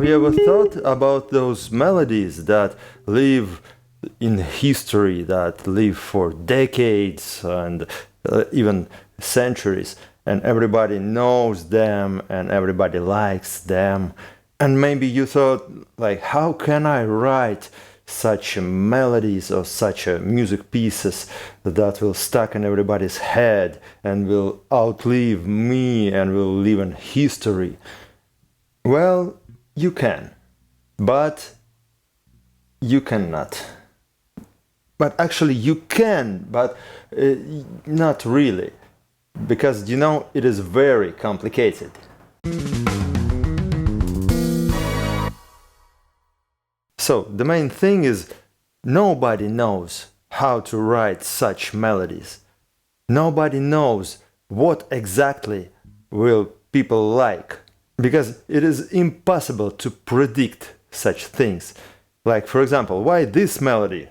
Have you ever thought about those melodies that live in history, that live for decades and even centuries, and everybody knows them and everybody likes them? And maybe you thought, like, how can I write such melodies or such music pieces that will stuck in everybody's head and will outlive me and will live in history? Well, you can, but you cannot. But actually you can, but not really, because it is very complicated. So the main thing is nobody knows how to write such melodies. Nobody knows what exactly will people like, because it is impossible to predict such things. Like, for example, why this melody?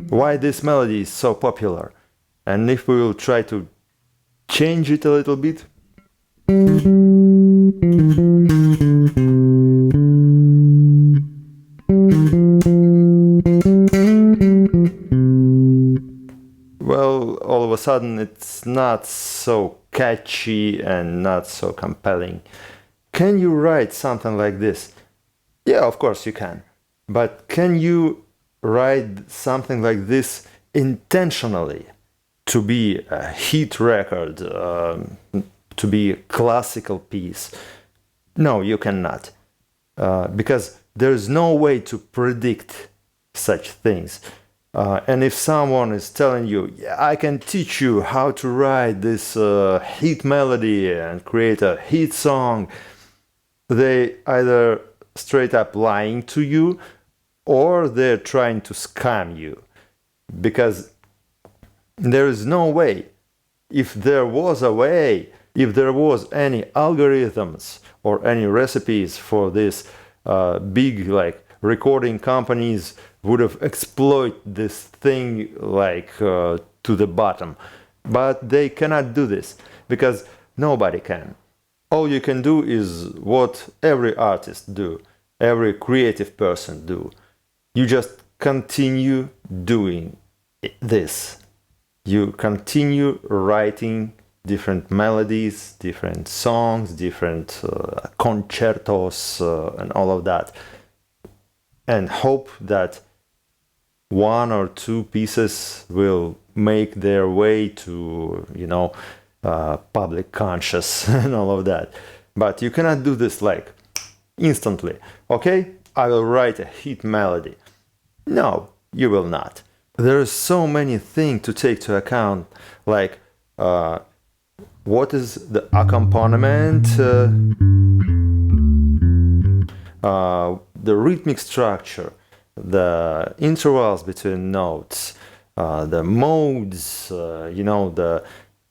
Why this melody is so popular? And if we will try to change it a little bit. Well, all of a sudden it's not so catchy and not so compelling. Can you write something like this? Yeah, of course you can. But can you write something like this intentionally? To be a hit record, to be a classical piece. No, you cannot. Because there's no way to predict such things. And if someone is telling you, yeah, I can teach you how to write this hit melody and create a hit song, they either straight up lying to you or they're trying to scam you. Because there is no way. If there was a way, if there was any algorithms or any recipes for this, big recording companies would have exploited this thing to the bottom. But they cannot do this because nobody can. All you can do is what every artist do, every creative person do. You just continue doing this. You continue writing different melodies, different songs, different concertos, and all of that. And hope that one or two pieces will make their way to, public conscious and all of that. But you cannot do this instantly. Okay, I will write a hit melody. No, you will not. There are so many things to take to account, what is the accompaniment, the rhythmic structure, the intervals between notes, the modes, the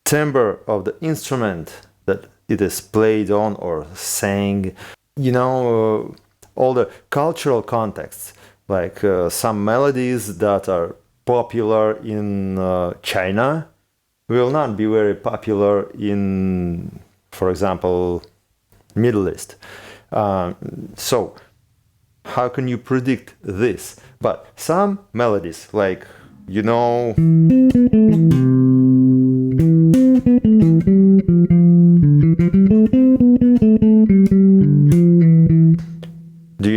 timbre of the instrument that it is played on or sang, all the cultural contexts, some melodies that are popular in China will not be very popular in, for example, Middle East. So how can you predict this? But some melodies, do you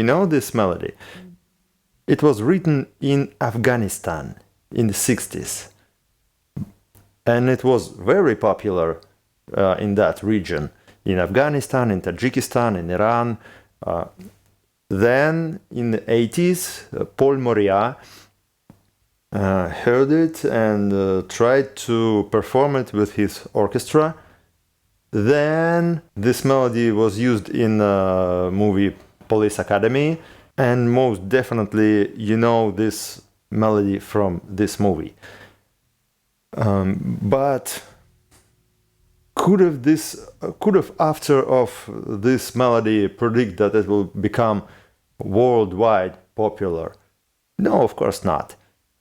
know this melody? It was written in Afghanistan in the 60s. And it was very popular in that region. In Afghanistan, in Tajikistan, in Iran. Then in the 80s, Paul Moria heard it and tried to perform it with his orchestra. Then this melody was used in the movie Police Academy. And most definitely you know this melody from this movie. But could have after of this melody predict that it will become worldwide popular? No, of course not.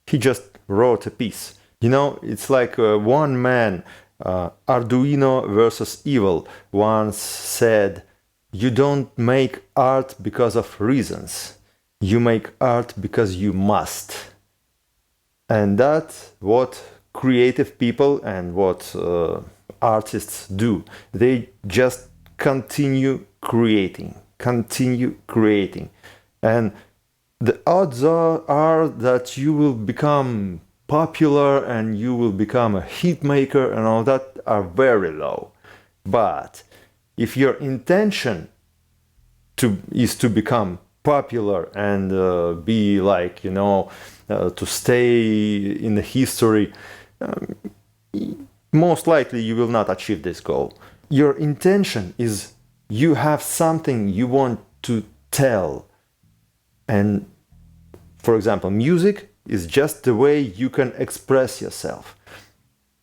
He just wrote a piece. It's like one man Arduino versus Evil once said, "You don't make art because of reasons. You make art because you must." And that's what creative people and what artists do. They just continue creating. And the odds are that you will become popular and you will become a hit maker and all that are very low. But if your intention is to become popular and be like, to stay in the history, most likely you will not achieve this goal. Your intention is you have something you want to tell. And for example, music is just the way you can express yourself.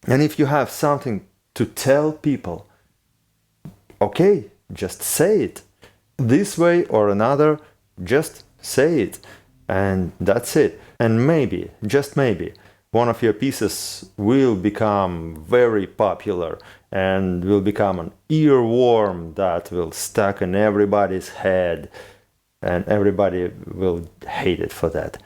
And if you have something to tell people, okay, just say it. This way or another, just say it. And that's it. And maybe, just maybe, one of your pieces will become very popular and will become an earworm that will stuck in everybody's head and everybody will hate it for that.